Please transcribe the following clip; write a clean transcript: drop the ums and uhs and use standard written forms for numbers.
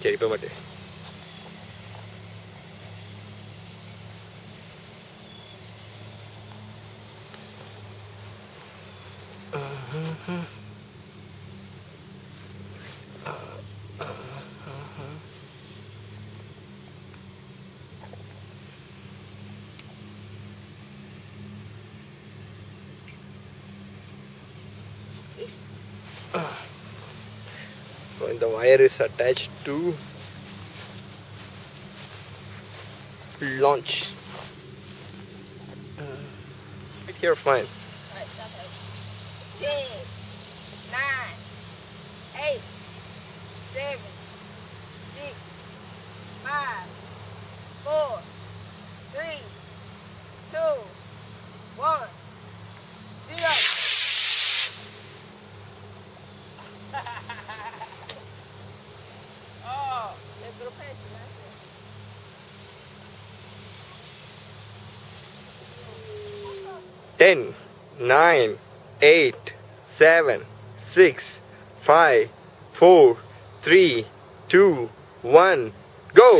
சரி இப்போ மாட்டேன். When the wire is attached to launch, right here fine. 10, 9, 8, 7, 6, 5, 4, 3, 2, 1, 0. Oh, let's go past you, man. 10, 9, 8, 7, 6, 5, 4, 3, 2, 1, go!